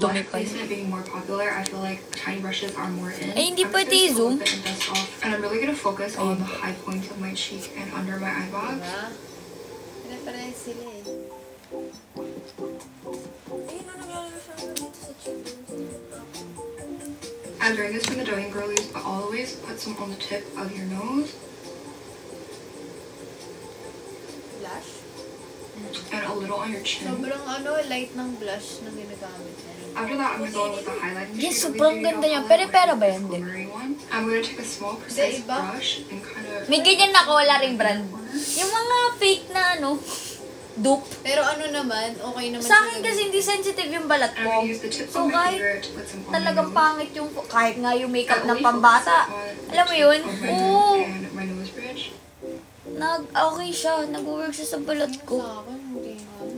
Dumi pa yun. Being more popular, I feel like tiny brushes are more in. Ay, hindi pwede i-zoom. And I'm really gonna focus on the high points of my cheek and under my eye bags. Pare-pareho sila eh. I'm doing this for the doing girlies, but always put some on the tip of your nose. Blush? And a little on your chin. Sobrang light ng blush na ginagamit niya. After that, I'm gonna go in with the highlighting. Yes, sobrang ganda niya. Pere-pera ba yan? I'm gonna take a small precise brush and kind of... May ganyan na ako, wala ring brand. Yung mga fake na dupe. Pero naman, okay naman. Sa akin kasi hindi sensitive yung balat ko. So kahit talagang pangit yung, kahit nga yung makeup ng pambata, alam mo yun? Oo. Okay siya, nag-work siya sa balat ko. Sa akin, hindi nga.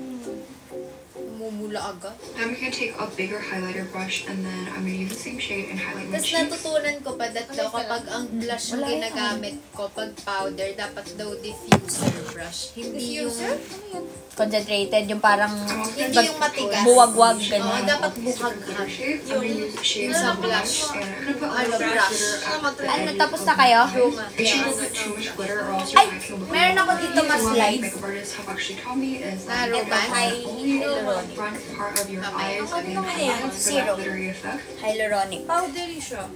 Namumula agad. I'm gonna take a bigger highlighter brush and then I'm gonna use the same shade and highlight my Tapos cheeks. natutunan ko pa daw kapag ang blush yung ginagamit ko, pag powder, dapat daw diffuser brush. Hindi yung... Concentrated, yung parang Hindi yung matigas. buwag-wag, Oo, ganyan. dapat buhag-hag. Yung sa blush. Brush. Ano, tapos na kayo? Ay, meron ako dito mas light. Na romance. Front part of your eyes and then Zero. glittery effect. Hyaluronic. Powdery siya.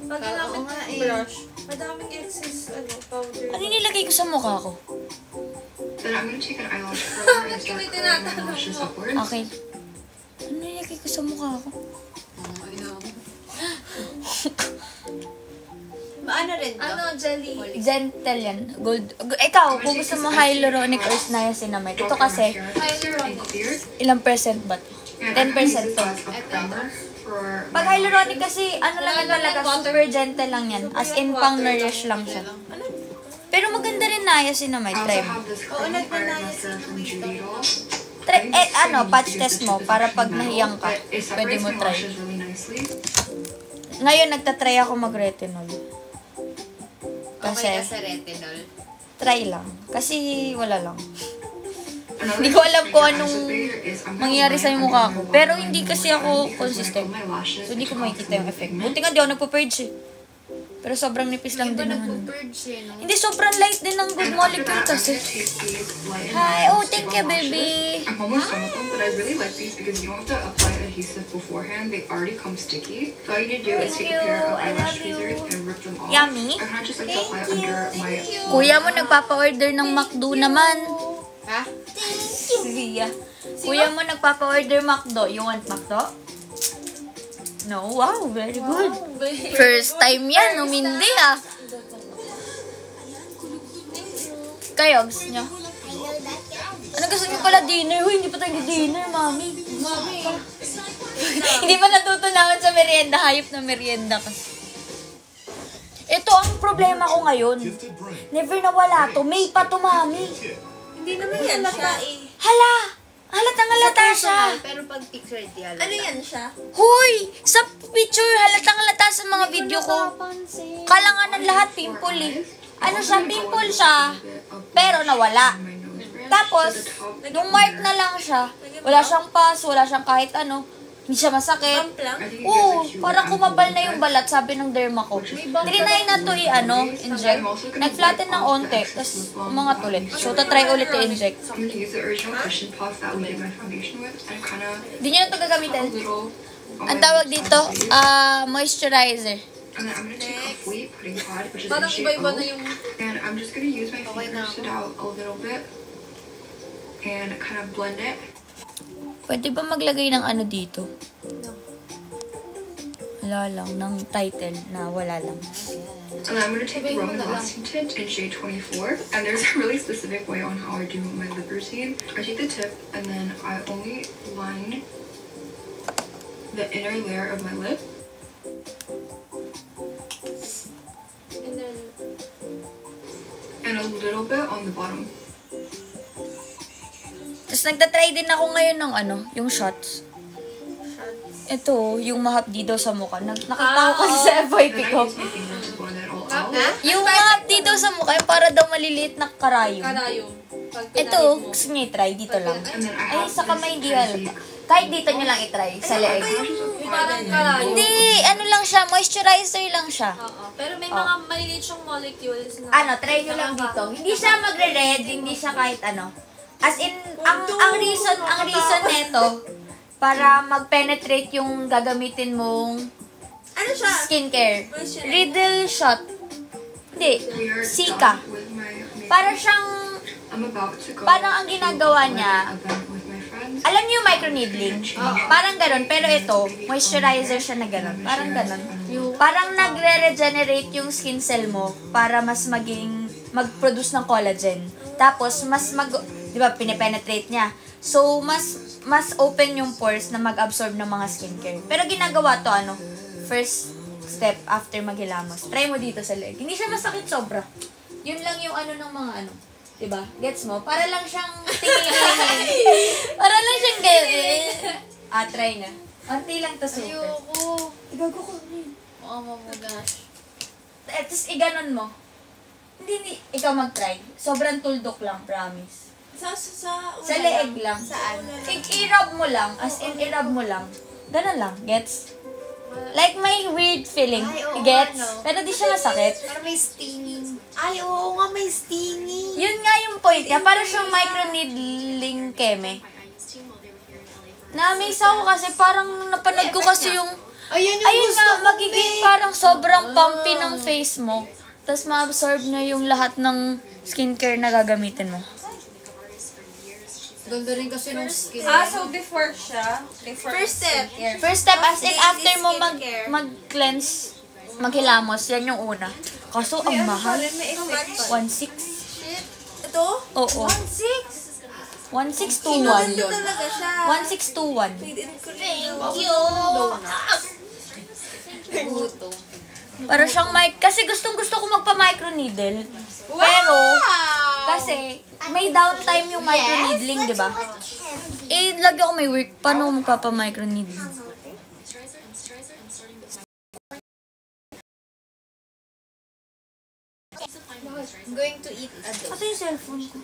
Pag ginamit nga ng brush, madaming excess powder. Ano nilagay ko sa mukha ko? Then I'm gonna take an eyelash curler and start curling my lashes upwards. Okay. Ano nilagay ko sa mukha ko? Ano rin to? Jelly. Gentle yan. Gold. Ikaw, kung gusto mo hyaluronic or niacinamide. Ito kasi, ilang percent ba? 10% to. Pag hyaluronic kasi, lang yan talaga, super gentle lang yan. As in, pang nourish lang siya. Pero maganda rin niacinamide. Try mo. Oo, nagpa-niacinamide. Patch test mo para pag nahiyang ka, pwede mo try. Ngayon, nagtatry ako mag-retinol. Okay ka sa retinol? Try lang. Kasi wala lang. Hindi ko alam kung anong mangyayari sa mukha ko. Pero hindi kasi ako consistent. So, hindi ko makikita yung effect. Buti nga di ako nagpo-purge eh. Pero sobrang nipis lang din naman. Hindi, sobrang light din ng good molecule kasi. Hi! Oh, thank you, baby! I'm almost done with them, but I really like these because you don't have to apply adhesive beforehand. They already come sticky. So all you need to do is take a pair of eyelash tweezers and rip them off. Yummy! I kind of just like to apply under my... Kuya mo nagpapa-order ng McDo naman. Ha? Kuya. Kuya mo nagpapa-order McDo. You want McDo? No? Wow, very good. First time yan, umindi ah. Kayo, gusto nyo? Ano gusto nyo pala dinner? Huy, hindi pa tayo dinner, mami. Hindi pa natutunawan sa merienda. Hayop na merienda kasi. Ito ang problema ko ngayon. Never nawala to. May pa to, mami. Hindi naman yan siya eh. Hala! Halatang halata siya. Pero pag picture, di halata. Ano yan siya? Huy! Sa picture, halatang halata sa mga video ko. Kalanganan lahat pimple eh. Ano siya? Pimple siya. Pero nawala. Tapos, nung mark na lang siya, wala siyang pus, wala siyang kahit ano. Hindi siya masakit. Oo, parang kumabal na yung balat, sabi ng derma ko. Trinay na to inject. Nag-flatten ng onte, tapos umangat ulit. So, tatry ulit i-inject. Hindi nyo na ito gagamitin. Ang tawag dito, moisturizer. And then I'm going to take a fleet putting pad, which is Parang in shade iba-iba O. na yung... And I'm just going to use my fingers to dab a little bit. And kind of blend it. Pwede ba maglagay ng ano dito? Wala lang, ng title na wala lang. And then I'm going to take the Roman Lasting Tint in shade 24. And there's a really specific way on how I do my lip routine. I take the tip and then I only line the inner layer of my lip. And a little bit on the bottom. Tapos nagtatry din ako ngayon ng yung shots. Ito, yung mahapdi daw sa mukha. Nakita ko kasi sa FYP Then I ko. use my finger to blend it all out. Yung mahapdi daw sa mukha, yung para daw maliliit na karayom. Karayom. Ito, gusto niya i-try dito lang. And then I Ay, have sa kamay this di Kenzie Kahit dito nyo lang itry, sa leeg. Parang kalayo. Hindi, ano lang siya, moisturizer lang siya. Oo. Pero may mga maliliit siyang molecules na... Ano, try nyo lang dito. Hindi siya magre-red, hindi siya kahit ano. As in, ang reason neto, para mag-penetrate yung gagamitin mong Ano siya? skincare. Moisturizer. Riddle shot. Hindi, We are Sika. done with my makeup. Para siyang, I'm about to go parang ang ginagawa to niya, an event with my friends. alam niyo yung microneedling? Parang ganon, pero ito, moisturizer siya na ganon. Parang ganon. Parang nagre-regenerate yung skin cell mo para mas mag-produce ng collagen. Tapos, di ba, pinipenetrate niya. So, mas open yung pores na mag-absorb ng mga skincare. Pero ginagawa to, first step after maghilamos. Try mo dito sa leg. Hindi siya masakit sobra. Yun lang yung ng mga diba? Gets mo? Para lang siyang para lang siyang ganyan. Try na. Unti lang to super. Ayoko. Igago ko rin. Mamamugash. Tapos iganon mo. Hindi, ikaw mag-try. Sobrang tuldok lang, promise. Sa leeg lang. Saan? I-rub mo lang. As in, i-rub mo lang. Ganun lang. Gets? Like may weird feeling. Ay, oo, Gets? ano? Pero di siya masakit. Parang may stinging. Ay, oo nga, may stinging. Yun nga yung point niya. Para siyang microneedling keme. Na-amaze ako kasi parang napanood ko kasi yung... Ayun yung Ayun gusto nga, ko, magiging babe. parang sobrang pumpy ng face mo. Tapos ma-absorb na yung lahat ng skincare na gagamitin mo. Ganda rin kasi ng skin. So before siya? First step. First step, as in Daily after mo skincare. mag-cleanse, maghilamos, yan yung una. Kaso, ang mahal. May effect. 1.6. Ito? Oo. 1.6? 1.621. Ito talaga siya. 1.621. Thank you. Guto. Para siyang kasi gustong-gusto ko magpa-microneedle. Pero, kasi, may downtime yung microneedling, di ba? Lagi ako may work. Paano ko magpapa-microneedling? I'm going to eat a dog. Ito yung cellphone ko.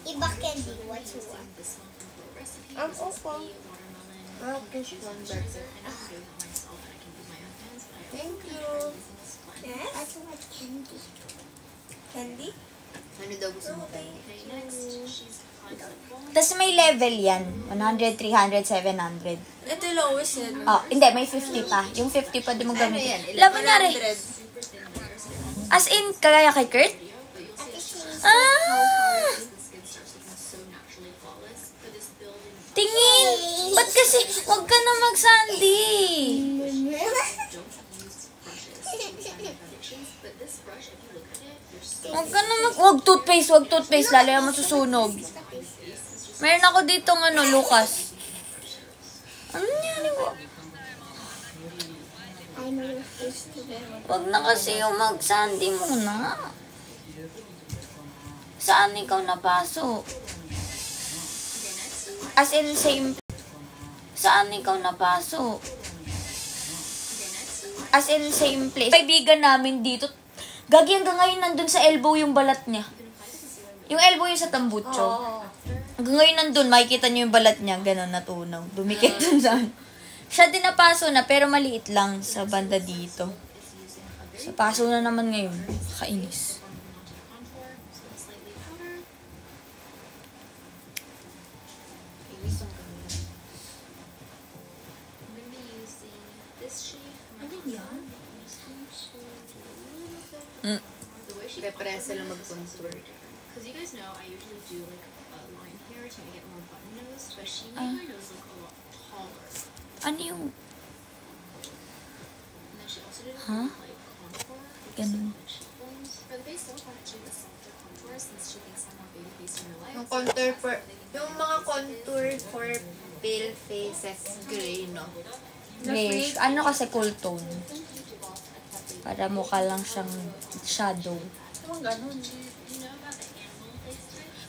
Iba candy, what you want? Ang opo. Fish one burger. Thank you. Yes? I also want candy. Candy? Ano daw gusto mo tayo? Tapos may level yan. 100, 300, 700. Ito yung lowest yan. Hindi, may 50 pa. Yung 50 pa di mo Ano gamitin. yan? Laban na rin. 100. As in, kagaya kay Kurt? Tingin! Ba't kasi, huwag ka na mag-sandy. Huwag toothpaste, lalo yung masusunog. Meron ako ditong Lucas. Ano nangyari ko? I know your face today. Huwag na kasi yung mag-sandy muna. Saan ikaw napasok? As in, same. Saan ikaw napasok? As in, same place. Kaibigan namin dito, gagi hanggang ngayon nandun sa elbow yung balat niya. Yung elbow yung sa tambucho. Hanggang ngayon nandun, makikita niyo yung balat niya, gano'n natunaw. Dumikit dun sa Siya din napaso na, pero maliit lang sa banda dito. Sa paso na naman ngayon. Kainis. Represa lang mag-contour. Because you guys know I usually do like a line here to make it more button nose, but she made my nose look a lot taller. Ano yung... And then she also did a Huh? like contour with Ganun. some like cheekbones. For the face, don't want to do a softer contour since she thinks I'm more baby face in real life. Yung contour for... Yung mga contour for pale faces, gray, no? Grayish. Ano kasi cool tone. Para mukha lang siyang shadow.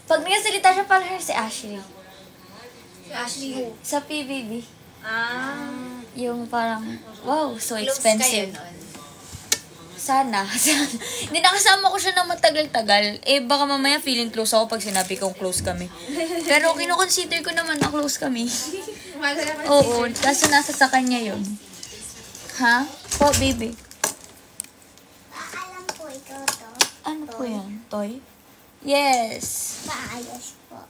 Pag nagsalita siya, parang si Ashley. Ashley who? Sa PBB. Ah. Yung parang, wow, so Close expensive. kayo nun. Sana. Hindi nakasama ko siya na matagal-tagal. Eh, baka mamaya feeling close ako pag sinabi kong close kami. Pero kinoconsider ko naman na close kami. Oo, kaso nasa sa kanya yun. Ha? Po, baby. Alam ko ikaw to. Ano po yan? Toy? Yes. Paayos po.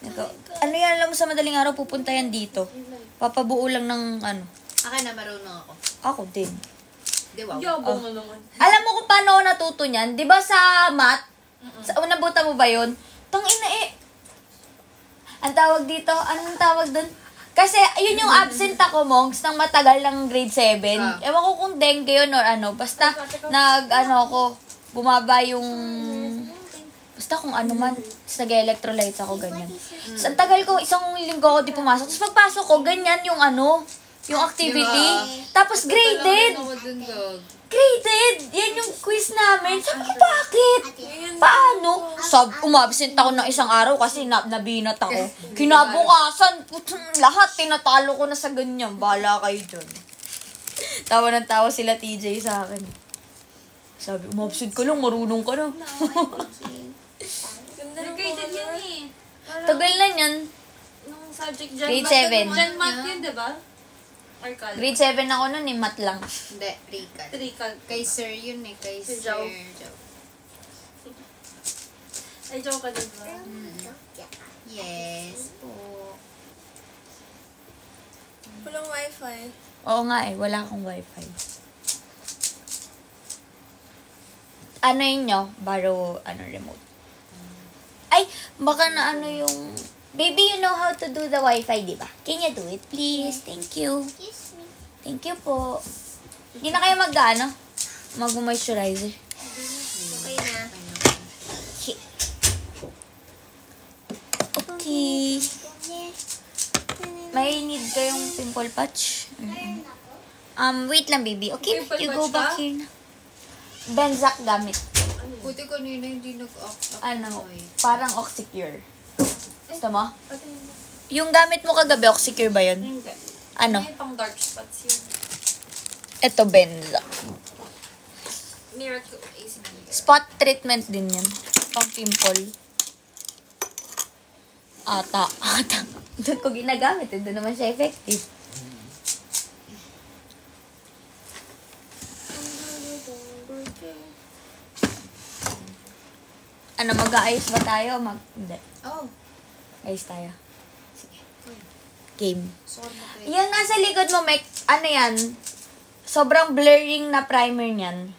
Ito. Ano yan, alam mo sa madaling araw pupunta yan dito. Papabuo lang ng ano. Akin na marunong ako. Ako din. Di wow. Yabang na naman. Alam mo kung paano ako natuto niyan? Di ba sa math? Sa nabuta mo ba yun? Tangina eh. Ang tawag dito, anong tawag dun? Kasi, yun yung absent ako, monks, ng matagal ng grade 7. Ewan ko kung dengue yun or ano. Basta, bumaba yung... Basta kung ano man, nag-electrolytes ako, ganyan. So, ang tagal ko, isang linggo ako di pumasok. Tapos pagpasok ko, ganyan yung ano, yung activity. Tapos graded. Graded! Yan yung quiz namin. Sabi ko, bakit? Paano? Umabsent ako ng isang araw kasi nabinat ako. Kinabukasan, lahat tinatalo ko na sa ganyan. Bahala kayo dyan. Tawa ng tawa sila TJ sa akin. Sabi, umabsent ka lang, marunong ka na. Graded yan eh. Tagal na yan. Nung subject dyan. Grade 7. Dyan math yun, diba? Or college? Grade 7 ako nun eh, mat lang. Hindi, Rican. Trical. Kay Sir yun eh, kay Si Sir Joe. Joe. Ay, joke ka din ba? Yes po. Walang wifi. Oo nga eh, wala akong wifi. Ano yun nyo? Baro, remote. Ay, baka na ano yung... Baby, you know how to do the wifi, di ba? Can you do it, please? Thank you. Kiss me. Thank you po. Hindi na kayo mag-moisturizer. Okay na. Okay. May need kayong pimple patch? Wait lang, baby. Okay, Pimple you go patch back ka? here na. Benzac gamit. Buti kanina hindi nag-off. Parang Oxycure. Gusto mo? Yung gamit mo kagabi, Oxycure ba yun? Hindi. Ano? May pang dark spots yun. Ito, Benzac. Miracle ACB. Spot treatment din yan. Pang pimple. Ata. Doon ko ginagamit. Doon naman siya effective. Ano, mag-aayos ba tayo? Hindi. Oh, Ayos tayo. Sige. Game. sorry na kayo. Yung nasa likod mo, Mike, ano yan? Sobrang blurring na primer niyan.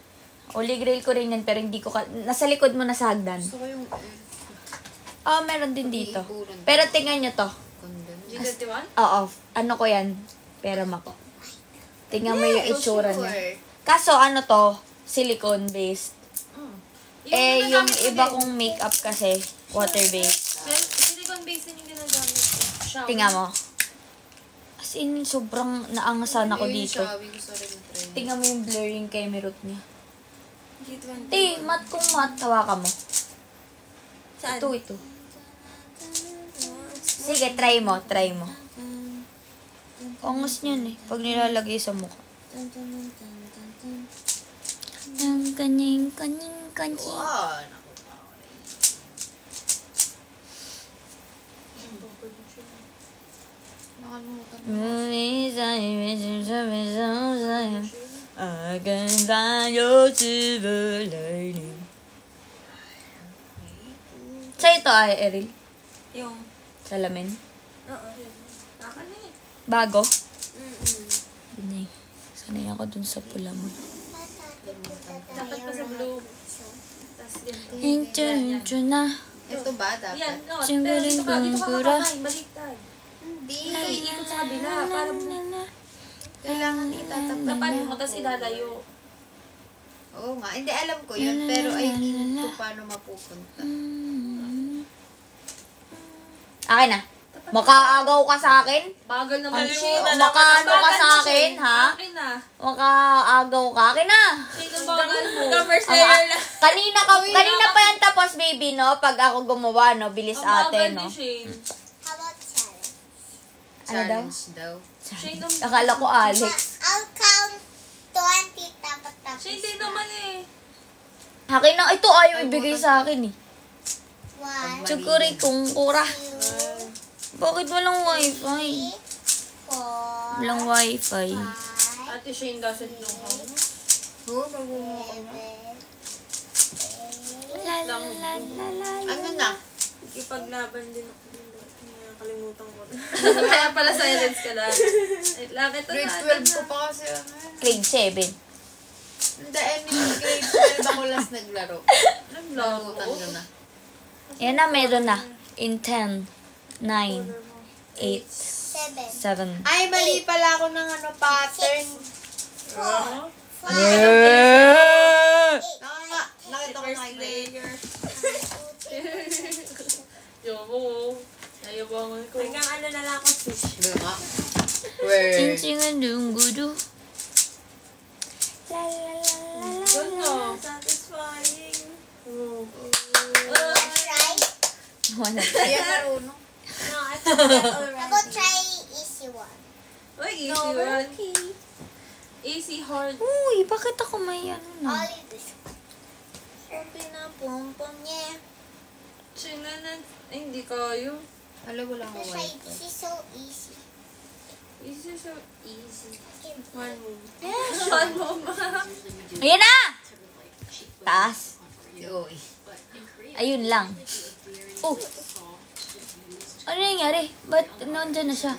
Holy Grail ko rin yan, pero hindi ko... Nasa likod mo, nasa hagdan. Gusto ko yung Meron din dito. Pero tingnan nyo to. condom. G21? Oo, ano ko yan? Pera ko. Tingnan mo yung itsura niya. Sure. Kaso ano to, silicone-based. Yung ginagamit ko iba din. kong makeup kasi, water-based. Silicone base din yung ginagamit ko. Shower. Tingnan mo. As in, sobrang naangasan ako Yung dito. Shawi, gusto rin na-try. Tingnan mo yung blurring kay Mirut niya. G20. Mat kung mat, hawakan mo. Saan? Ito. Sige, try mo. Angas niyan eh, pag nilalagay sa mukha. Kanying. Wow, naku. Nakalimutan mo. Sa ito ay, Eril. Yung... Salamin. Oo. Naka na eh. Bago. Hindi. Sanay ako dun sa pula mo. Dapat pa sa blue. Tapos ganito. Intro na. Ito ba dapat? Yan, no. Simbaling Pero dito ka bangkura. kakakain. Baliktad. Hindi. Ikot sa kabila. Para Kailangan itatap. tapan mo, tapos ilalayo. Oo nga. Hindi, alam ko yun. Pero I need to paano mapupunta. Akin na. Makaagaw ka sa akin? Bagal naman Ang siya. makaano ka sa akin, ha? Akin na. Makaagaw ka. Akin na. Sino bagal mo? Kanina pa yan tapos, baby, no? Pag ako gumawa, no? Bilis ate, no? How about challenge? Ano daw? Challenge daw. Akala ko Alex. I'll count 20 tapos Siya hindi naman eh. Akin na, ito ayaw ibigay sa akin eh. One, Tsukuri kung kura. two, Bakit walang wifi? three, four, Walang wifi. five, Ate Shane doesn't know how. seven, La la la la la. Ano na? Ipaglaban din ako. Nakalimutan ko na. Kaya pala silence ka na. Lapit na Grade 12 ko pa kasi. Grade 7. Hindi, grade 12 ako last naglaro. Nagutan ko na. Yan na, meron na. In 10, 9, 8, seven, 7. Ay, mali pala ako ng ano, pattern. Nakita ko na layer. Yo, nayabangan ko. Hanggang ano na lang ako fish. Diba? Where? Chinching dung gudu. La la la la la. Good no. Satisfying. try. Wala. Hindi yan marunong. No, I forget already. How about try easy one? Uy, easy one. Easy, hard. Uy, bakit ako may ano na? Only this one. Pinapumpam niya. Sinanan. Ay, hindi kayo. Alam, wala akong Try wifi. this is so easy. Easy, so easy. One move. One move. Ayan na! Taas. Uy. Ayun lang. Oh. Ano nangyari? Ba't nandyan na siya?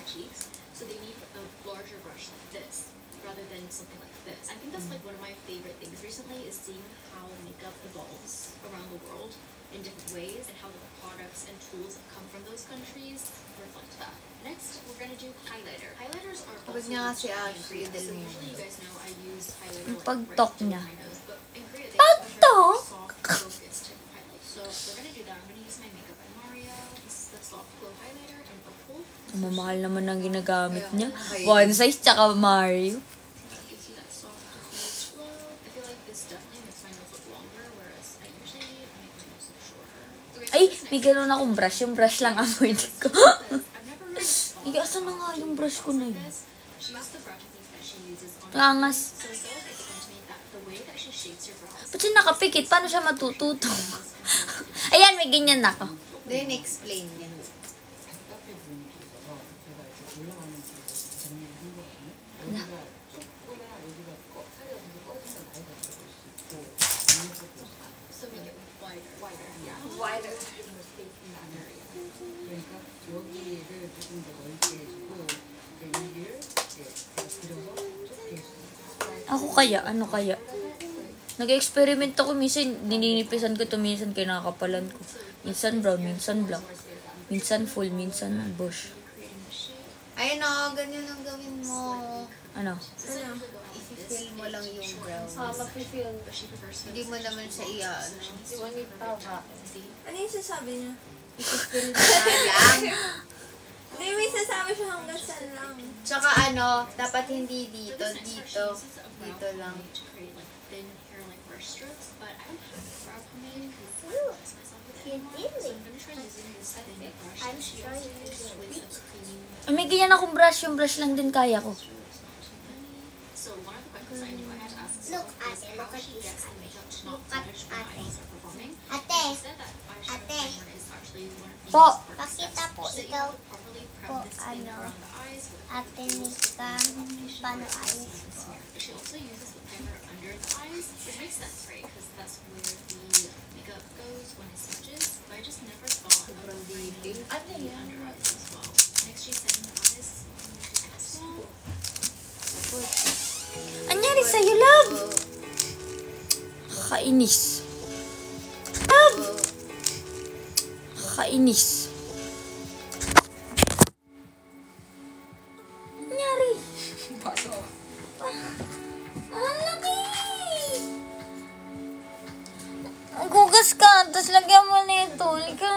So they need a larger brush like this rather than something like this. I think that's like one of my favorite things recently is seeing how makeup evolves around the world in different ways and how the products and tools that come from those countries reflect that. Next, we're gonna do highlighter. Highlighters are Kapag also niya kasi used in Ashley Korea. Del So Mundo. usually you guys know I use highlighter Ang like pagtok right niya. to my nose, but in Korea they Pagtok? prefer soft focused type of highlight. So we're gonna do that. I'm gonna use my Makeup by Mario. This is the soft glow highlighter in Opal. Mamahal naman ang ginagamit niya. One size tsaka Mario. Gives you that soft diffused glow. I feel like this definitely makes my nose look longer, whereas I usually make my nose look shorter. Okay, Ay, so this may next gano'n akong brush. Yung brush lang ang pwede ko. I've never really thought Ay, asan na nga yung brush ko na yun? this. She used the brow technique that she uses on Angas. so it's always explained to me that the way that she shapes your brows Ba't siya nakapikit? Paano siya matututo? Ayan, may ganyan na ako. Then explain niya. so make it wider. Yeah. Wider. Ako kaya? Ano kaya? Nag-experiment ako. Minsan, nininipisan ko to. Minsan, kinakapalan ko. Minsan brown, minsan black. Minsan full, minsan bush. Ayun o, ganyan ang gawin mo. Ano? I-fill mo lang yung brows. Mag-feel. Hindi mo naman siya i-ano. Ano yung sasabi niya? Lang. Hindi, may sasabi siya hanggang saan lang. Tsaka ano, dapat hindi dito, dito. Dito lang. To create like thin hair-like brush strokes, but I don't have brow pomade because I bless myself with it anymore. So I'm gonna try using this thin brush that she also used with a cream. Ay, may ganyan akong brush. Yung brush lang din kaya ko. So one of the questions I knew I had to ask Look, myself was Ate, how look at she this. gets the makeup to not Look at damage when my Ate. eyes are performing. Ate, She said that eyeshadow Ate. primer is actually one of the Po. most important Pakita steps. po She said you ikaw have to properly prep po, this thing ano, around the eyes with Ate Nika, paano ayos ko? But she also uses the primer under the eyes, which makes sense, right? Because that's where the makeup goes when it smudges. But I just never thought of priming the under eyes as well. Next, she set in the eyes as well. Anyari sa'yo, love? Kainis. Love! Kainis. Anyari? Ang laki! Ang gugas ka, tapos lagyan mo na ito. Halika.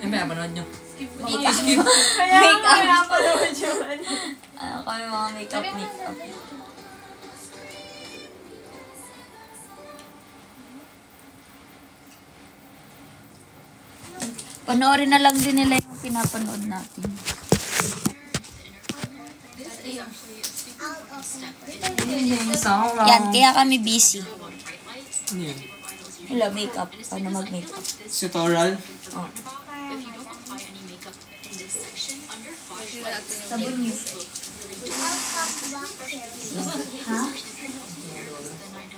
May mapanood nyo. Makeup. Napanood yun. Ano kami mga makeup. Panoorin na lang din nila yung pinapanood natin. Yan, kaya kami busy. Ano yun? Wala, makeup. Paano mag-makeup? Tutorial? Oh. Sabon niyo. Ha?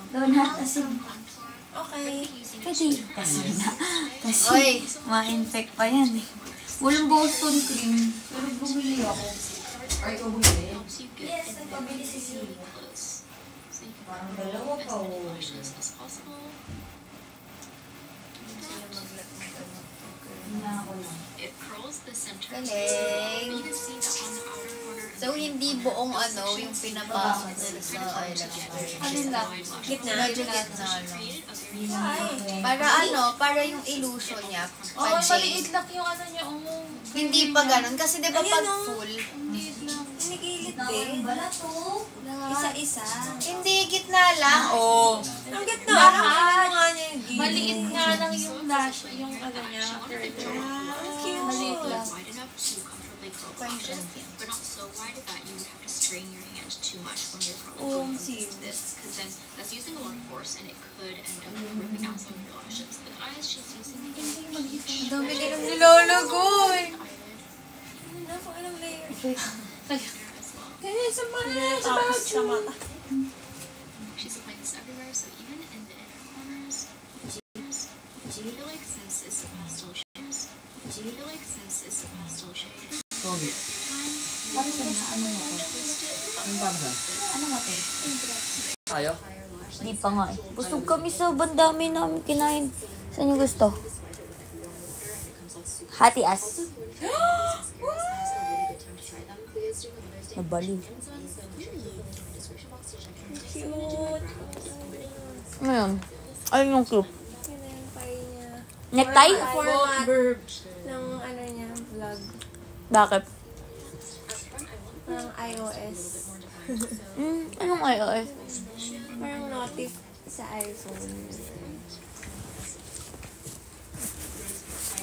Donut, asin. Okay. Kasi, na. Kasi, Oy. ma-infect pa yan eh. Walang Boston cream. Pero bumili ako. Ay, ikaw bumili? Yes, nagpabili si Siri. Parang dalawa pa o. Galing. So, hindi buong yung pinapasok nila sa eyeliner. Ano lang? Gitna? Medyo gitna lang. Para yung illusion niya. Oo, maliit lang yung ano niya. Hindi pa ganun. Kasi di ba pag full, Sinigilid din. Isa-isa. hindi gitna lang. Oo. Ang gitna. Parang ano nga niya yung gilid. Maliit nga lang yung lash, yung ano niya. Cute. Maliit lang. But not so wide that you would have to strain your hand too much when you're curling Oh, like see. this, because then that's using a lot of force and it could end up ripping out some of your lashes. With eyes, she's using a huge Dami ka nang nilalagoy. Nasa ilang layer. as well. Kaya sa mga sa mata. She's applying this everywhere, so even in the inner corners. I feel like since it's a pastel shade, Pogi. Parang sa na, ano na to? Ano ba ba? Ano nga to? Tayo? Di pa nga eh. Busog kami sa bandami namin kinain. Saan yung gusto? Hati as. Nabaliw. Cute. Ngayon, ayun yung clip. Yun na yung pie niya. Necktie? Format ng ano niya, vlog. Bakit? Ng iOS. Anong iOS? Parang notif sa iPhone.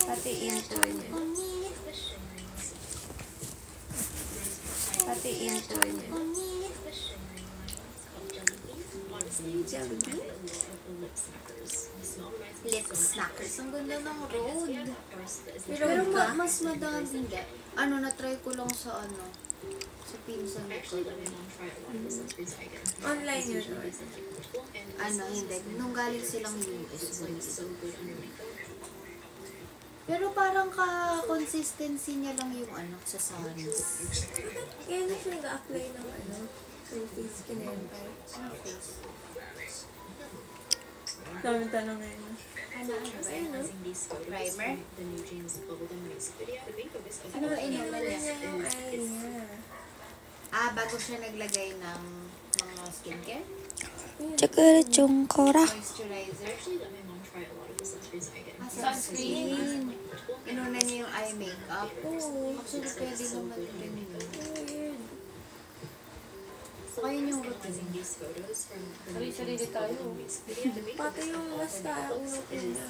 Pati intro niya. Lip snackers. Ang ganda ng road. Pero Mas madami hindi. Na-try ko lang sa sa pinsan ko. online yun. Hindi. Nung galing silang US. Pero parang ka-consistency niya lang yung sa Suns. Kaya na siya nag-apply ng face kinempay. Daming tanong ngayon. Primer? Ano ba inuna niya yung eye niya? Bago siya naglagay ng mga skincare? Chakara kora. Moisturizer? Sunscreen? Inuna niya yung eye makeup? Oo. Actually, pwede naman rin yun. Saka yun yung routine. Sarili-sarili tayo. Pati yung mascara kung routine niya.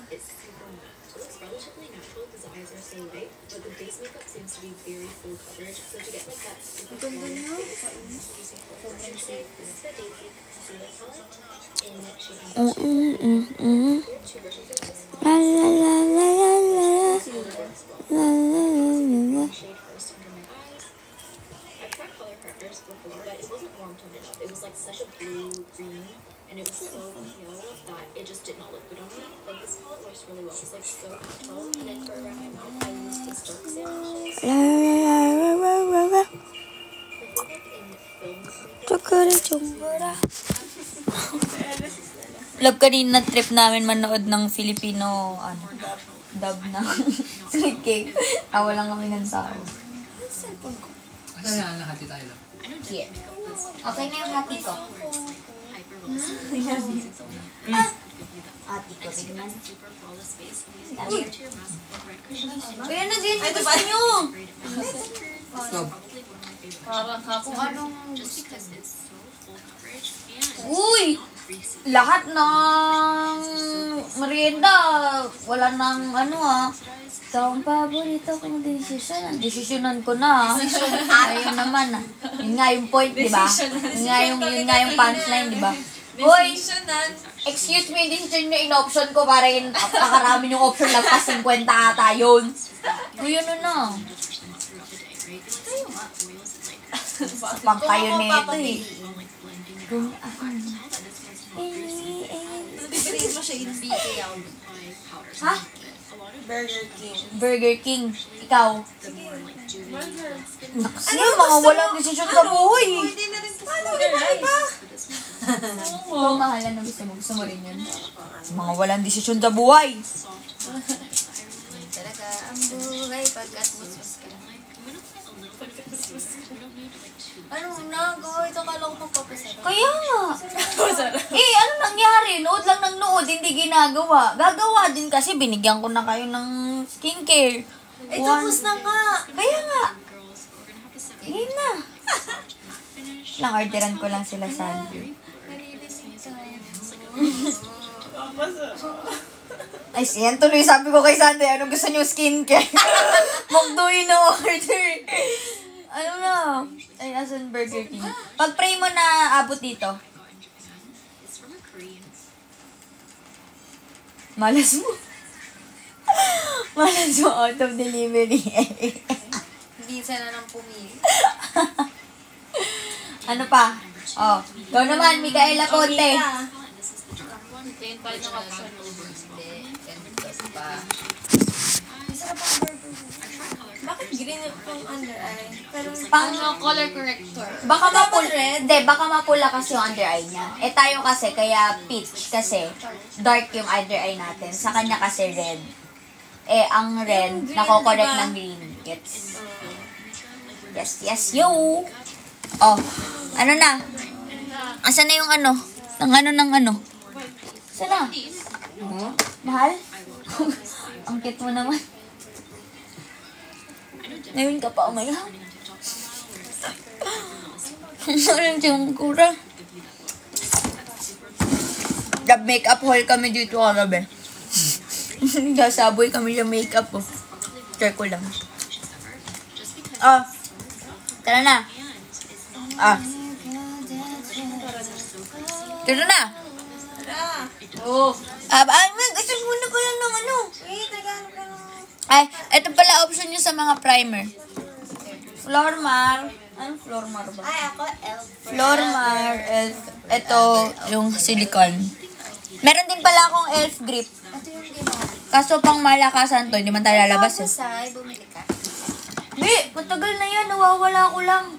Looks relatively natural because the eyes are so light, but the base makeup seems to be very full coverage. So to get like that super Ang ganda niya. sobrang safe. This is the Day Peak Concealer Palette in shade La la la la la la. La la la la. shade first under my eyes. I've tried color correctors before, but it wasn't warm tone enough. It was like such a blue green, and it was so pale that it just did not look good on me. Like this palette works really well. It's like so tone, and then for around my mouth, I used this dark sandwiches. La la la la la la. I feel like in films, Chakara kora. Love, kanina trip namin manood ng Filipino dub ng Sweet Cake. Tawa lang kami ng tao. Ano yan? Hati tayo lang. Yeah. Okay na yung hati ko. Hati ko, tignan. Kaya na din, gusto nyo! Stop. Parang Kung anong just because it's so full coverage and Uy! lahat ng merienda, wala nang ano So, ang paborito kong desisyonan ko na. Ayun naman Yun nga yung point, di ba? Yun nga yung punchline, di ba? Hoy, excuse me, decision nyo in-option ko para rin pakarami yung option lang pa 50 ata yun. Uy, ano na? Pang kayo nito eh. Kung ako Sabihin mo siya yung BK out. Ha? Burger King. Burger King. Ikaw? Kasi mga walang desisyon sa buhay. Hindi na rin iba. Oo, mahalan na gusto mo. Gusto mo rin yun. Mga walang desisyon sa buhay. Talaga, ang buhay pagkat musmus ka. Ano na? Gawin ito kala ko magpapasarap. Kaya nga. Ano nangyari? Nood lang ng nood, hindi ginagawa. Gagawa din kasi binigyan ko na kayo ng skincare. Tapos na nga. Kaya nga. Ngayon na. Lang orderan ko lang sila Sandy. Ay, siyan tuloy sabi ko kay Sandy, anong gusto niyo skincare? Magduin na order. Ano na? Ay, asan Burger King? Pag-pray mo na abot dito. Malas mo. Malas mo out of delivery. Hindi sana nang pumili. Ano pa? Oh, ikaw naman, Micaela Ponte. Yan pala ng option. Hindi. Ganito pa. Bakit green yung under eye? Pero Pang, Color corrector. baka mapula kasi yung under eye niya. Eh tayo kasi, kaya peach kasi, dark yung under eye natin. Sa kanya kasi red. Eh, ang red, nako-correct ng green. Gets? Yes, yo! Oh, ano na? Asan na yung ano? Ng ano? Asan na? Mahal? Ang cute mo naman. Ngayon ka pa umayaw. Ano yung kura? Nag-makeup haul kami dito kagabi. Nasaboy kami yung makeup po. Try ko lang. Tara na. Tara na. Gusto muna ko lang ng ano. Ay, ito pala option nyo sa mga primer. Flormar. Ano Flormar ba? Ay, ako, elf. Flormar, elf. Ito, yung silicone. Meron din pala akong elf grip. Ito yung ginawa. Kaso pang malakasan to, hindi man tayo lalabas eh. Tapos ay, bumili ka. Di, matagal na yan, nawawala ko lang.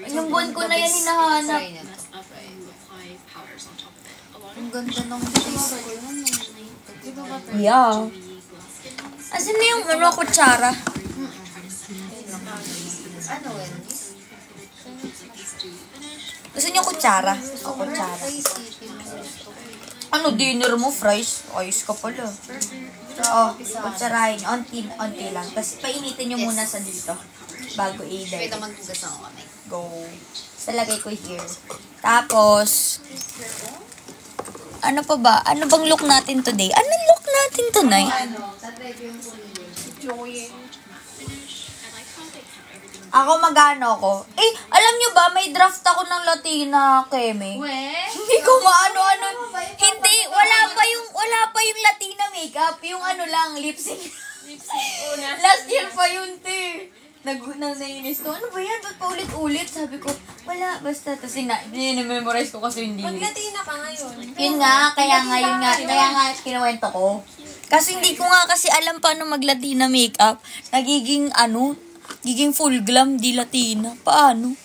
Yung buwan ko na yan hinahanap. Try na. Ang ganda ng face ko. Yeah. Asan na yung ano, kutsara? Ano, Wendy's? Gusto niyo kutsara? O, kutsara. Ano, dinner mo, fries? Ayos ka pala. Oo, kutsarahin. Onti lang. Tapos, painitin niyo muna sa dito. Bago Wait, i-direct. maghugas ako kami. Go. Sa lagay ko here. Tapos, ano pa ba? Ano bang look natin today? Anong look natin tonight? Ako magano ko. Eh, alam nyo ba, may draft ako ng Latina, Keme. Hindi ko maano-ano. Hindi, wala pa yung Latina makeup. Yung ano lang, lip sync. Last year pa yun, te. Nainis ko. Ano ba yan? Ba't pa ulit-ulit? Sabi ko, wala, basta. Tapos memorize ko kasi hindi. Mag-Latina ka ngayon. Yun nga, kaya nga kinuwento ko. Kasi hindi ko nga kasi alam paano mag-Latina makeup. Giging full glam, di Latina. Paano?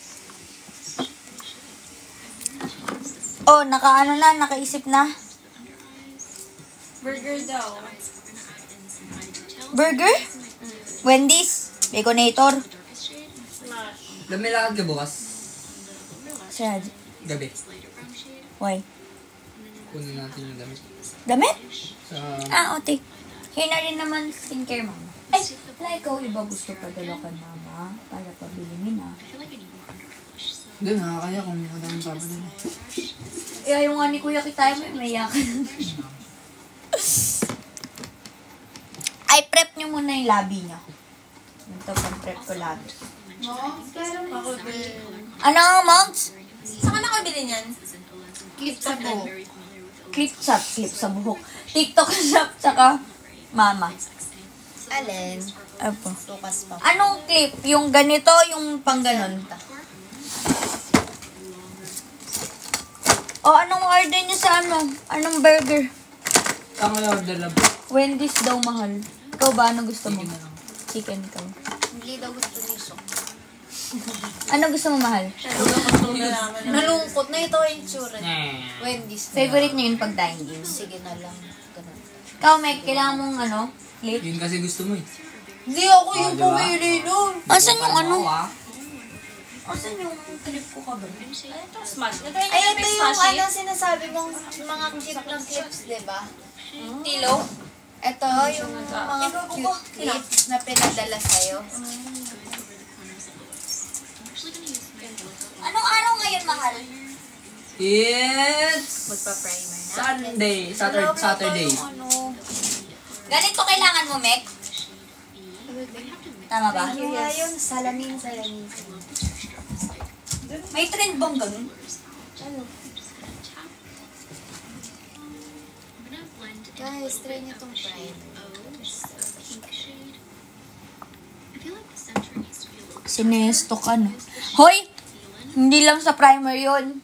Oh, nakaisip na. Burger daw. Burger? Wendy's? Baconator? Dami lakad ka bukas. Sad. Gabi. Why? Kunin natin yung damit. Damit? Sa... Okay. Here na rin naman skincare, mama. Ay, wala ikaw iba gusto pa dala ka, mama, para pabili mo na. Hindi, nakakaya kung madaming babalik. Eh, ayaw nga ni Kuya Kitay mo, may yakan. Ay, prep nyo muna yung labi niya. Ito pang prep ko labi. Ako din. Ano, Monks? Saan ka nakabili niyan? Clip sa buhok. Clip sa buhok. TikTok shop, tsaka mama. Alin? Apo. Tukas pa. Anong clip? Yung ganito, yung pang ganon? O, anong order niyo sa ano? Anong burger? Ang order lang. Wendy's daw mahal. Ikaw ba? Ano gusto mo? Chicken ikaw. Hindi daw gusto ni Sok. Ano gusto mo mahal? Nalungkot na ito yung tsura. Wendy's. Favorite niyo yung pag dining? Sige na lang. Ganun. Ikaw, Meg, kailangan mong ano? Clip? Yun kasi gusto mo eh. Hindi ako yung diba? pumili nun. Asan yung ano? Ah. Asan yung clip ko ka ba? Ito, smash. Ito yung Ay, ito yung smash ano sinasabi mong mga cute ng clips, di ba? Tilo? Ito yung mga cute clips na pinadala sa'yo. Anong araw ngayon, mahal? It's Magpa-primer na. Sunday. Saturday. Ano? Ganito kailangan mo, Meg? Tama ba? Ano nga yun? Salamin. May trend bang ganun? Guys, try niyo tong primer. Sinesto ka na. Hoy! Hindi lang sa primer yon.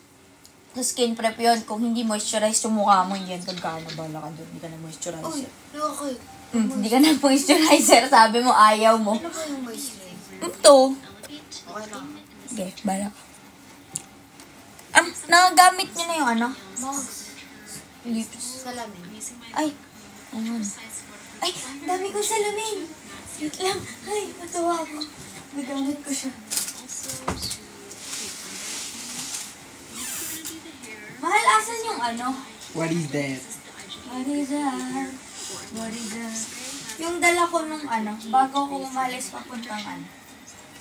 Sa skin prep yon. Kung hindi moisturize yung mukha mo, yan kagana. Bala ka doon. Hindi ka na moisturizer. Bakit? Hindi ka na moisturizer. Sabi mo, ayaw mo. Ano ba yung moisturizer? Ito. Okay lang. Okay, bala ka. Nagagamit niyo na yung ano? Mouse. Lips. Salamin. Ay. Ano? Ay, dami kong salamin. Wait lang. Ay, natawa ako. Nagamit ko siya. Mahal, asan yung ano? What is that? What is that? What is that? Yung dala ko nung ano, bago ko umalis papuntang ano.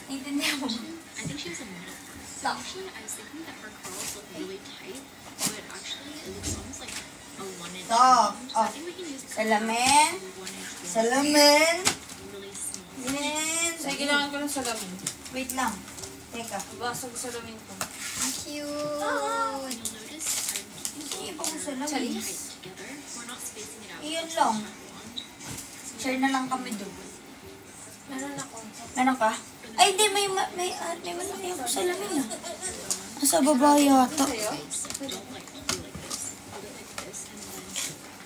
Naintindihan mo ba? I think she was a model. So actually, I was thinking that her curls look really tight, but actually it looks almost like a 1 inch. Oh, So I think we can use salamin. 1 inch Salamin. really small. Yan. Sa kailangan ko ng salamin. Wait lang. Teka. Basag salamin ko. Ang cute. And you'll notice I'm Hindi pa ko keeping salamin. it tight together. We're not spacing it out. Iyon lang. Share na lang kami doon. Meron ako. Meron ka? Ay, hindi. May malaki ako salamin ah. Nasa baba yata.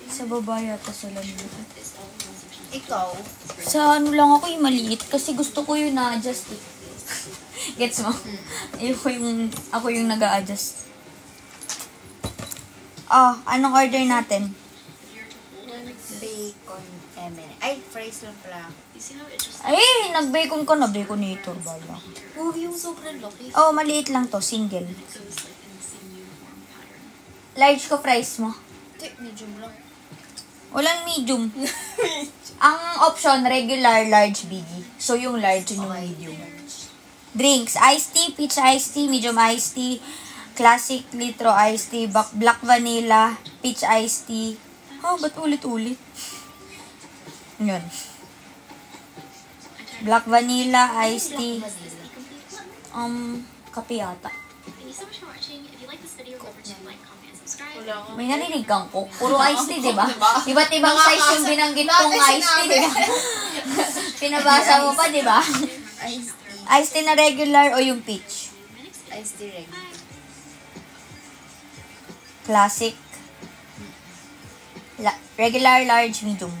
Sa baba yata salamin. Ikaw? Sa ano lang ako yung maliit kasi gusto ko yung na-adjust eh. Gets mo? Ako yung nag-a-adjust. Oh, anong order natin? Bacon M&M. Ay, fries lang pala. You see how it just Ay, nag-bacon ko na. Baconator bala. Oh, yung sobrang laki. Oh, maliit lang to. Single. goes like in the same uniform pattern. Large ko fries mo. Hindi, medium lang. Walang medium. Ang option, regular, large, biggie. So, yung large, yun yung medium. Drinks, iced tea, peach iced tea, medium iced tea, classic litro iced tea, black vanilla, peach iced tea. Oh, ba't ulit-ulit? Yun. Black vanilla, iced tea, kape yata. Thank you so much for watching. If you like this video, remember to like, comment, and subscribe. Wala ako. May narinig kang Coke. Puro iced tea, di ba? Iba't ibang size yung binanggit kong iced tea, di ba? Pinabasa mo pa, di ba? Iced tea. Iced tea na regular o yung peach? Iced tea regular. Classic. Regular, large, medium.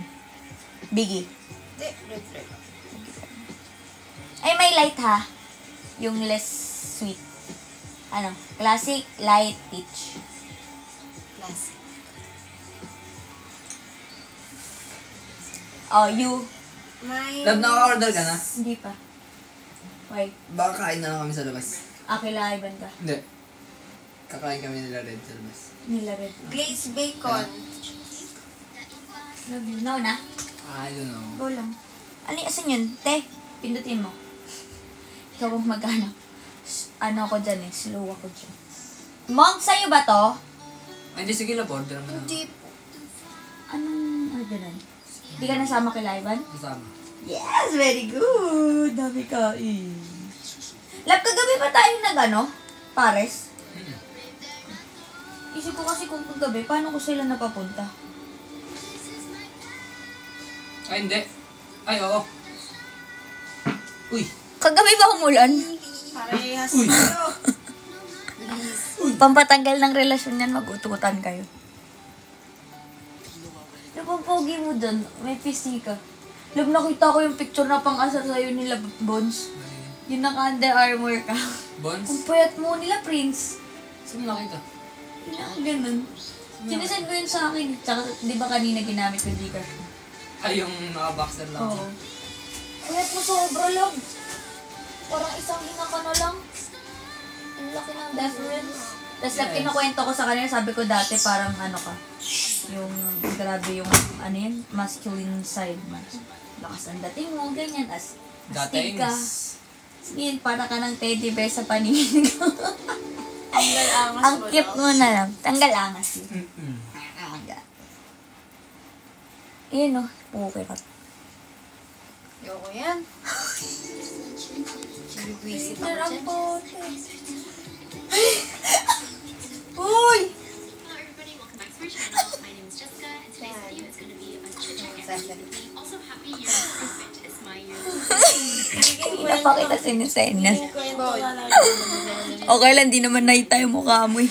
Biggie. Hindi, regular. Ay, may light ha. Yung less sweet. Ano? Classic, light, peach. Classic. Oh, you. May... Love, naka-order ka na? Hindi pa. Why? Baka kain na lang kami sa labas. Akilaiban ka. Hindi. Kakain kami nila Red sa labas. Nilared. Glazed bacon. Love you. No na? I don't know. Go lang. Ano, asan yun? Te, pindutin mo. Ikaw ang mag-ano. Ano ako dyan eh. Slow ako dyan. Mom, sa'yo ba to? Ay, hindi, sige lang, order mo na. Hindi. Anong orderan? Hindi ka nasama kay Laivan? Kasama. Yes, very good. Dami kain. Lab, kagabi pa tayo Pares? Isip ko kasi kung kagabi, paano ko sila napapunta? Ay, hindi. Ay, oo. Uy. Kagabi ba umulan? Parehas Uy. tayo. Pampatanggal ng relasyon yan, mag-ututan kayo. Napapogi mo dun, may pisika. Lab, nakita ko yung picture na pang-asar sa'yo nila, Bones. Yung naka-under armor ka. Bonds? Ang payat mo nila, Prince. Saan mo nakita? Yun ang ganun. Sinisend ko yun sa akin. Tsaka, di ba kanina ginamit ko Gcash mo? Ay, yung naka-boxer lang. Oo. Payat mo sobra, love. Parang isang hinga ka na lang. Ang laki ng difference. Tapos like, kinukwento ko sa kanila, sabi ko dati parang yung grabe yung masculine side mo. Lakas ang dating mo, ganyan, astig ka. Ngayon, para ka ng teddy bear sa paningin ko. Tanggal angas Ang cute mo na lang. Tanggal angas yun. Iyan o, okay ka. Ayoko yan. Nag-visit ako dyan. Uy! Hello everybody, welcome back to our channel. My name is Jessica, and today's video is going to be a chit chat. Also, happy year improvement. It's my year. Hindi pa kita sinisenya. Kwento na lang. Okay lang, di naman nakita yung mukha mo eh.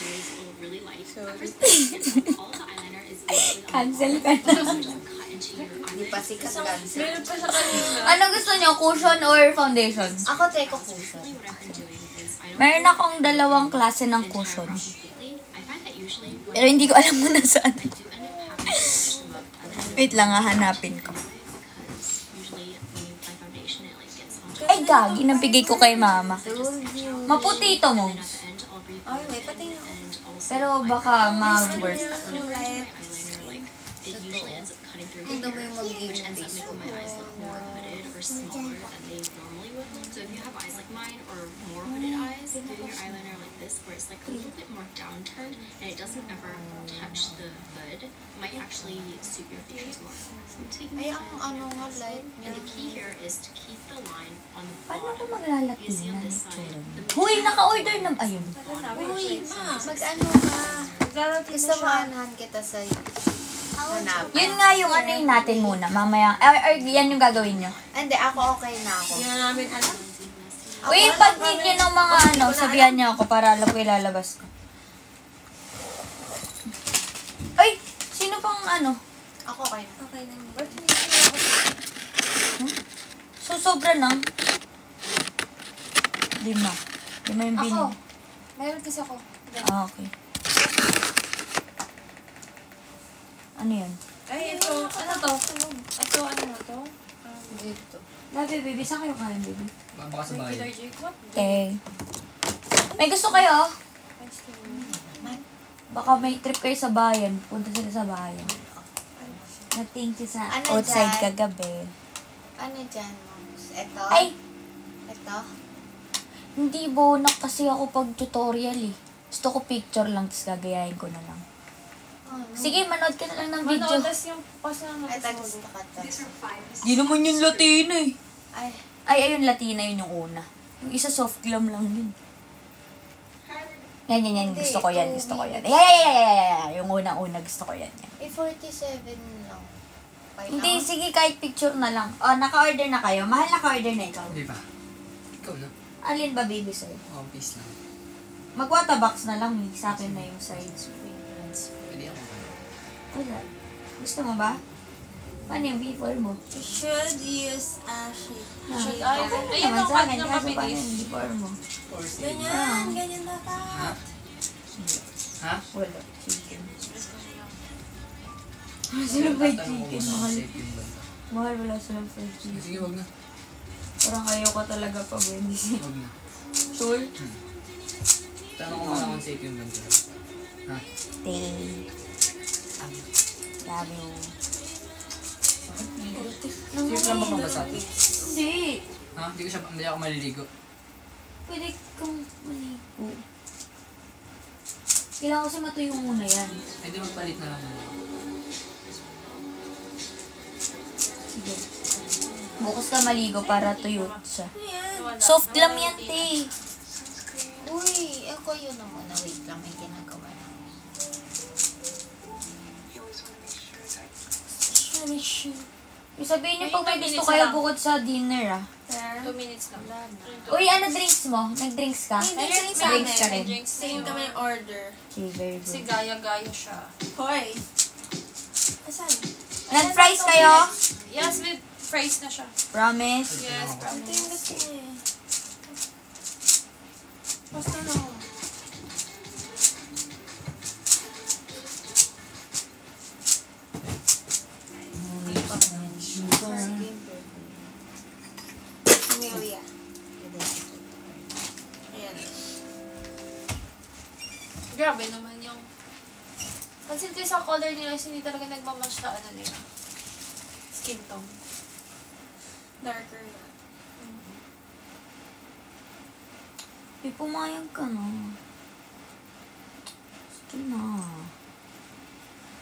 Really light. First thing, all the eyeliner is basically Cancel ka na. cut into your Hindi pa sikat gansa. Meron pa sa kanina. Ano gusto niyo? Cushion or foundation? Ako, try ko puso. what I've been doing is I don't Meron akong dalawang klase ng cushion. completely. I find that usually when Pero hindi ko alam muna saan. I do end up having to wash them up and then Wait lang, hahanapin ko. because usually when you apply foundation it like gets on Ay, gagi, nabigay ko kay mama. Maputi ito mo. at the end I'll read Ay, may pati na. and also Pero baka mag-work. eyeliner like it usually ends up cutting through Tignan mo here, yung magiging which ends up face. making my eyes look more hooded or smaller than they normally would look. So if you have eyes like mine or more hooded eyes, doing your eyeliner like this where it's like a little bit more downturned and it doesn't ever touch the hood might actually suit your features more. So I'm taking Ay, my ang time. nga, light And the key here is to keep the line on the Paano ko bottom. maglalaki You see on na this side, the Huy, naka-order na. Ayun. Uy, mag-ano ka? Gusto mo anahan kita sa hanap. Yun nga yung ano yung natin muna. Mamaya. Or yan yung gagawin nyo. Hindi, ako okay na ako. Hindi na namin alam. Uy, pag need nyo ng mga sabihan nyo ako para alam ko ilalabas ko. Ay! Sino pang Ako okay na. Okay na. So, sobra lang. 5. 5 yung bin. Ako. Meron kasi ako. Ah, okay. Ano yun? Ay, ito. Ano to? Ito, ano na to? Dito. Labi, baby. Saan kayo kain, baby? Baka sa bahay. Killer Jacob. Okay. May gusto kayo? Baka may trip kayo sa bayan. Punta sila sa bayan. Na-thank you sa Ano outside dyan? kagabi. Ano dyan, moms? Ito? Ay! Ito? Hindi bonak kasi ako pag tutorial eh. Gusto ko picture lang, tapos gagayahin ko na lang. Ano? Sige, manood ka na lang ng video. Manood, tas yung pasama Ay, sa gusto ka to. Di naman yung Latina eh. Ay, Ay, ayun, Latina yun yung una. Yung isa soft glam lang yun. Yan. Hindi, Gusto ko yan, ito, gusto ko yan. Ay. Yung unang-una, gusto ko yan. 47 lang. Okay Hindi, na? sige, kahit picture na lang. Oh, naka-order na kayo. Mahal naka-order na ikaw. Hindi pa. Ikaw na. Alin ba, baby, sa'yo? Oh, peace lang. Mag-waterbox na lang, eh. Sa akin na yung sides. Pwede ako. Wala. Gusto mo ba? Paano yung before mo? You should use Ashley. Ay, Ayun naman ang sa akin. cut na Kaso paano mabilis. yung before mo? Ganyan, ganyan na Ha? Ha? Wala. Chicken. Sila fried chicken, mahal. Mahal, wala silang fried chicken. Sige, wag na. Parang ayaw ka talaga pa, Wendy. Wag na. Sure? Tanong ko muna kung safe yung banda. Ha? Stay. Love you. Safe lang ba mabasa ito? Hindi. Ha? Hindi ako maliligo. Pwede kang maligo. Kailangan kasi matuyo muna yan. Ay, di magpalit na lang muna. Sige. Bukas ka maligo para tuyo siya. Soft lang yan, te. Uy, ako yun na muna. Wait lang, may ginagawa na. Yung sabihin niyo pag may gusto kayo bukod sa dinner, ah. 2 minutes lang. Uy, ano drinks mo? Nag-drinks ka? Drinks ka rin. Same kami yung order. Okay, very Kasi good. gaya-gaya siya. Hoy! Asan? Nag-fries kayo? Yes, with fries na siya. Promise? Yes, Ako. promise. Ito yung gusto niya eh. Basta na. Amelia. Ayan. Grabe naman yung... Pansin ko sa color nila, hindi talaga nagmamatch na ano nila. Skin tone. Darker na. Pumayag ka na. Sige na.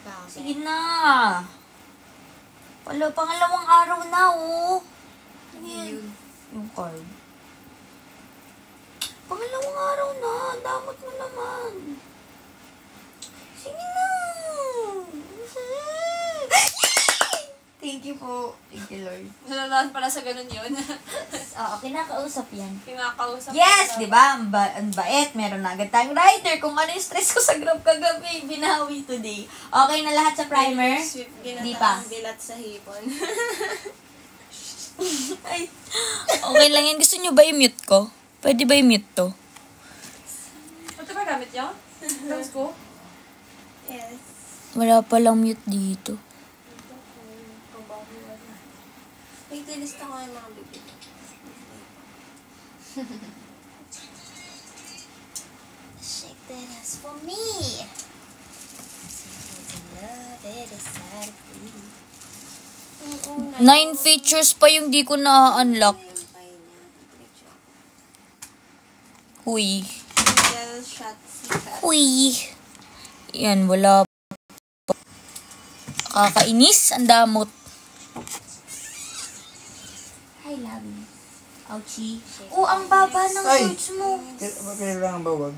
Bakit? Sige na. Pangalawang araw na, oh. Ano yan? Yung card. Pangalawang araw na. Damot mo naman. Sige na. Thank you po. Thank you, Lord. Nalalaan pala sa ganun yun. Oo, kinakausap yan. Pinakausap. Yes, di ba? Ang bait. Meron na agad tayong rider. Kung ano yung stress ko sa grab kagabi, binawi today. Okay na lahat sa primer? Di pa. Bilat sa hipon. Ay, okay lang yan. Gusto nyo ba i-mute ko? Pwede ba i-mute to? Ito ba gamit niya? Tapos ko? Yes. Wala palang mute dito. Wait, ilista ko yung mga bibig. Shake that ass for me. Love it inside of me. 9 features pa yung di ko na-unlock. Huy. Gel shot sikat. Huy. Yan, wala pa. Kakainis. Ang damot. I love you. Ouchie. Oh, ang baba ng shorts mo. Kailangan ba wag?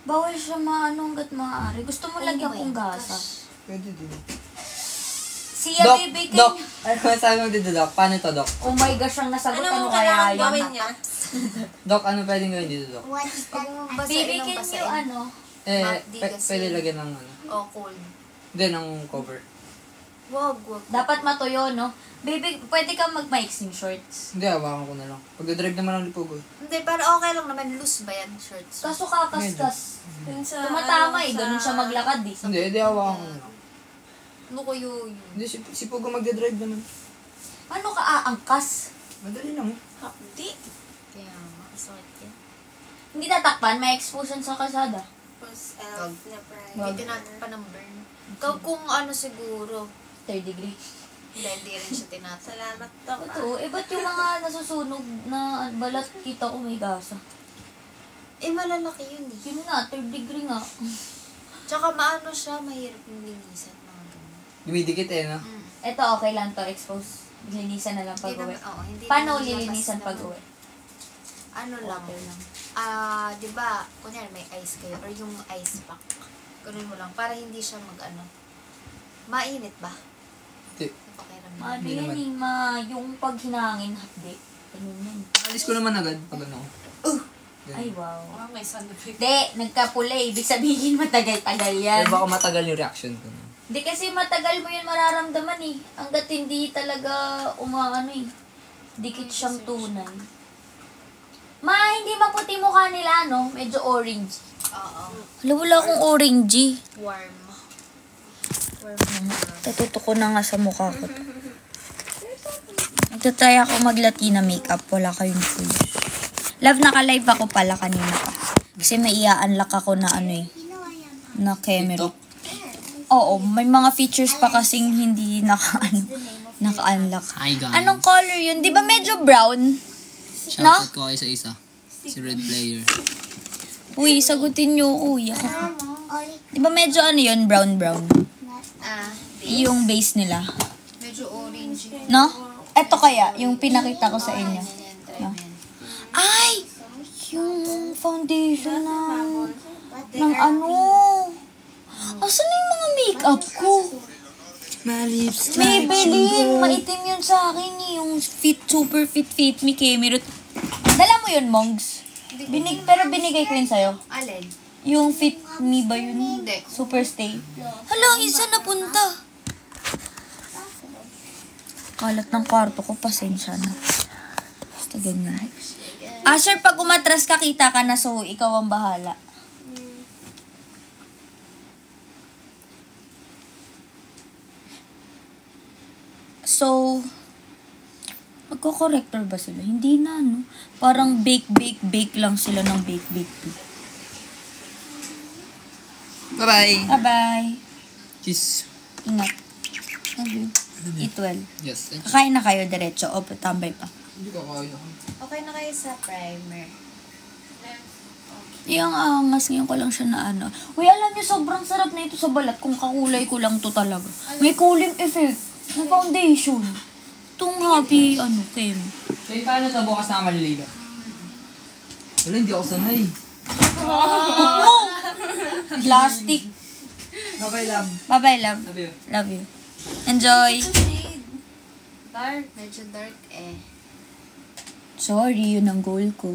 Bawal siya maano hanggat maaari. Gusto mo lagyan kong gasa. Pwede din. Siya, Doc, baby, Doc. Ano sabi mo dito, Doc? Paano to, Doc? Oh my gosh, ang nasagot. Ano Ano mo kaya kailangan yun? gawin niya? Doc, ano pwedeng gawin dito, Doc? What's that? Baby, can you ano? Di kasi. Pwede lagyan ng ano? Oh, cold. Hindi, ng cover. Wag. Dapat matuyo, no? Baby, pwede kang mag-mixing shorts. Hindi, hawakan ko na lang. Pag-drive naman ang lipugo. Hindi, pero okay lang naman. Loose ba yan, shorts? Kaso kakastas. Dun sa, Tumatama eh. sa- Ganun siya maglakad eh. Hindi, hawakan ko na lang. Ano ko yun? Hindi, si Pugo mag-drive naman. Paano ka aangkas? Madali lang. Hapdi. Kaya, makasakit yan. Hindi tatakpan, may explosion sa kalsada. Tapos elf na price. Hindi natin pa ng burn. Kung ano siguro. 3rd degree. Hindi rin siya tinatala. Salamat to. Ito, ba't yung mga nasusunog na balat kita ko may gasa? Eh, malalaki yun eh. Yun nga, 3rd degree nga. Tsaka maano siya, mahirap yung linisan. Mga ganun. Dumidikit eh, no? Ito, okay lang to, expose. Linisan na lang Hindi pag-uwi. naman, hindi Paano naman lilinisan labas pag-uwi? Ano lang. Water lang. Di ba, kunyari may ice kayo, or yung ice pack. Ganun mo lang, para hindi siya mag-ano. Mainit ba? Hindi. Pakiramdam. Ano Hindi yan naman. eh, yung pag hinangin, hapdi. Ganun yan. Alis ko naman agad pag ano. Ay, wow. Oh, may sound effect. Hindi, nagkapula eh. Ibig sabihin, matagal-tagal yan. Eh, baka matagal yung reaction ko. Hindi kasi matagal mo yun mararamdaman eh. Hanggat hindi talaga umaano eh. Dikit siyang tunay. Hindi maputi mukha nila, no? Medyo orange. Oo. Hala, wala akong orangey. Warm. Tatuto ko na nga sa mukha ko. Nagtatry ako mag-Latina makeup. Wala kayong clues. Love, naka-live ako pala kanina pa. Kasi may i-unlock ako na ano eh. Na camera. Oo, may mga features pa kasing hindi naka-unlock. Hi guys. Anong color yun? Di ba medyo brown? No? Shoutout ko isa-isa. Si Red Player. Uy, sagutin niyo. Uy, ako. Oli Di ba medyo ano yun, brown-brown? Ah, Yung base nila. medyo orange. No? Eto kaya, yung pinakita ko sa inyo. Yan, try mo yan. Ay! Yung foundation ng ano? Asan na yung mga makeup ko? Maybelline! Maitim yun sa akin eh. Yung super fit me Kemi. Dala mo yun, Mongs? Pero binigay ko yun sa'yo. Alin? Yung fit me ba yun? Hindi. Super stay. Hala, isa na punta. Kalat ng kwarto ko, pasensya na. Basta ganyan. Asher, pag umatras ka, kita ka na, so ikaw ang bahala. So, magko-corrector ba sila? Hindi na, no? Parang bake lang sila ng bake. Bye-bye. Bye-bye. Cheers. Ingat. Love you. Eat well. Yes, thank you. Kakain na kayo diretso. O, tambay pa. Hindi ko kakain ako. Okay na kayo sa primer. Yung angas ngayon ko lang siya na ano. Uy, alam niyo, sobrang sarap na ito sa balat kung kakulay ko lang to talaga. May cooling effect na foundation. Itong happy, Kem. So, paano ito bukas na maliligo? Wala, hindi ako sanay. Plastic. Bye-bye, love. Bye-bye, love. Love you. Love you. Enjoy. Dark. Medyo dark eh. Sorry, yun ang goal ko.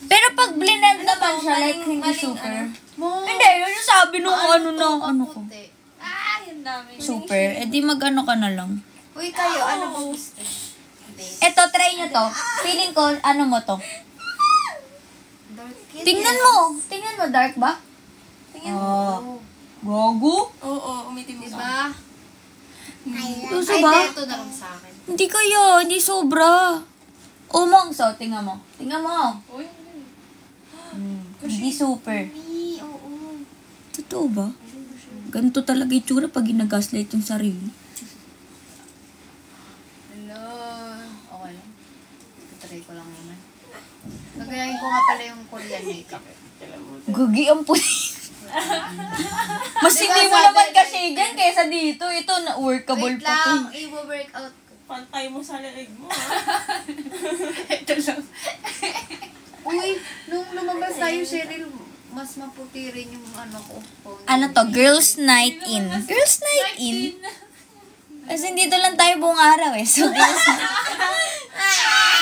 Pero pag blend naman siya, like hindi super. Hindi, yun yung sabi nung ano ko. Puti. Ah, yun dami. Super. Eh di mag-ano ka na lang. Uy, kayo, ano ba gusto? Eto, try nyo to. Feeling ko, ano mo to? Dark yun. Tingnan mo, dark ba? Tingnan Oh. Gago? Oo, umitim mo. Diba? Gusto Ay, ba? ito na lang sa akin. Hindi kaya, hindi sobra. Umong, so, tingnan mo. Tingnan mo. Uy, Hindi super. Ay, oo. Totoo ba? Ganito talaga itsura pag ginagaslight yung sarili. Hello. Okay lang. Try ko lang naman. Nagayain ko nga pala yung Korean makeup. Gagi ang puti. Mas hindi mo naman kasi dyan kaysa dito. Ito, na-workable Wait pa to. lang, i-workout ko. pantay mo sa leeg mo, Ito lang. Uy, nung lumabas tayo, Cheryl, mas maputi rin yung ano ko. Ano to? Girls Night In. Girls Night In? Kasi dito lang tayo buong araw eh. So, girls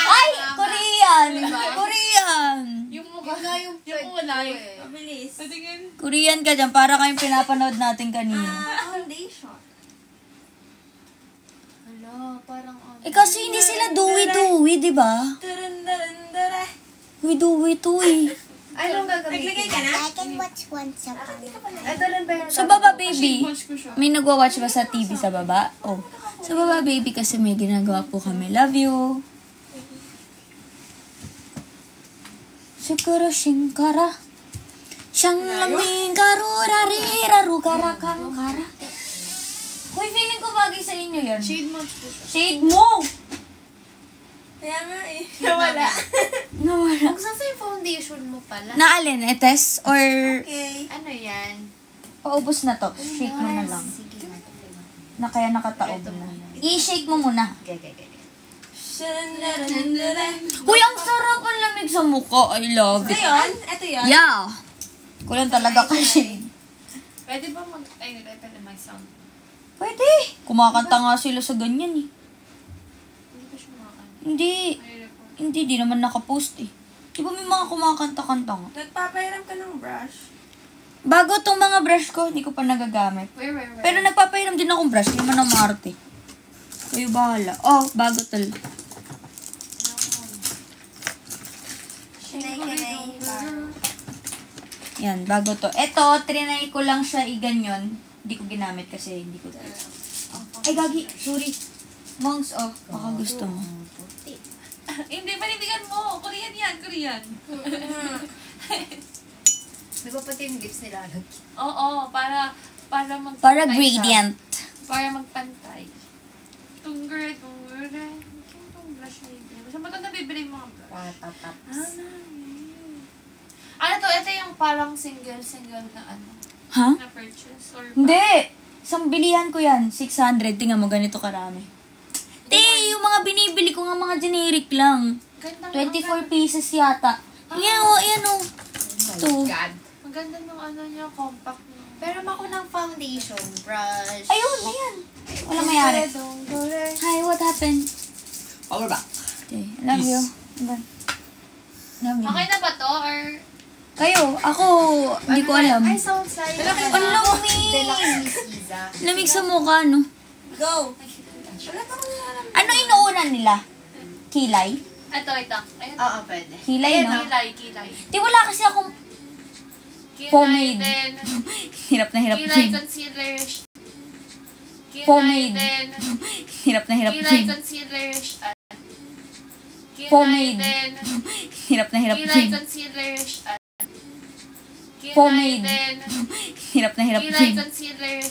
Ay! Korean! Korean! Yung mukha Yun nga yung yung pwede kulay. ko eh. Mabilis. Patingin. Korean ka dyan. Para kayong pinapanood natin kanina. Foundation. Hala, parang ano. Eh kasi hindi sila dewy-dewy, di ba? Darandara. Dewy-dewy to eh. Anong gagamitin? Naglagay ka na? I can watch once upon a time. Ito lang ba yung Sa baba, baby. Watch ko siya. May nagwa-watch ba sa TV sa baba? Oh. Sa baba, baby, kasi may ginagawa po kami. Love you. Siguro shingkara. Siyang laming karurarira rugarakangkara. Hoy, feeling ko bagay sa inyo yan. shade match ko siya. Shade mo! Kaya nga eh. Nawala. Nawala. Kung saan yung foundation mo pala? Naalin, etes? Or Okay. Ano yan? paubos na to? Shake mo na lang. Sige, Na kaya nakataob na. I-shake mo muna. gagagag. Darandara. Uy, ang sarap ang lamig sa mukha. I love Ito it. yun? Ito yun? Yeah. Kulang talaga ka shade. Pwede ba mag... Ay, pwede may sound. Pwede. Kumakanta nga sila sa ganyan eh. Hindi ko siya makakanta. Hindi. Hindi, di naman nakapost eh. Di ba may mga kumakanta-kanta nga? Nagpapahiram ka ng brush? Bago tong mga brush ko, hindi ko pa nagagamit. Where? Pero nagpapahiram din akong brush, hindi naman ang maarte. Kayo bahala. Oh, bago tal. Yan, bago to. Eto, trinay ko lang siya iganyon. Hindi ko ginamit kasi hindi ko oh. Ay, gagi. Sorry. Mongs, oh. Baka gusto mo. Hindi, panindigan mo. Korean yan, Korean. Di ba pati yung lips nila? Oo, para magpantay Para siya. gradient. Para magpantay. Tungger. Itong blush na yun. Saan ba ito nabibili yung mga blush? Patataps. Ano to? Ito yung parang single na ano. Ha? na purchase? Or Hindi! Isang bilihan ko yan. 600. Tingnan mo, ganito karami. Yung mga binibili ko nga mga generic lang. ganda 24 pieces yata. Ayan o. Ito. God. Ang ganda ng ano niya, compact niya. Pero ako ng foundation brush. Ayun, ayan. Walang mayari. Hi, what happened? Power back. Okay, love you. Bye. Love you. Okay na ba to? Or Kayo, ako, hindi ko alam. Ay, sounds like Ang lamig! Deluxe Miss Iza. Lamig sa mukha, no? go! Ano inuunan nila? Kilay? Ito. Ayan. Oo, pwede. Kilay, no? Kilay. Di wala kasi akong Kilay Pomade. din. hirap na hirap Kilay din. concealer. Kilay Pomade. din. Hirap na hirap Kilay din. concealer. Kilay Pomade. din. Hirap na hirap Kilay din. concealer. Kilay Pomade. din. Hirap na hirap Kilay din. concealer.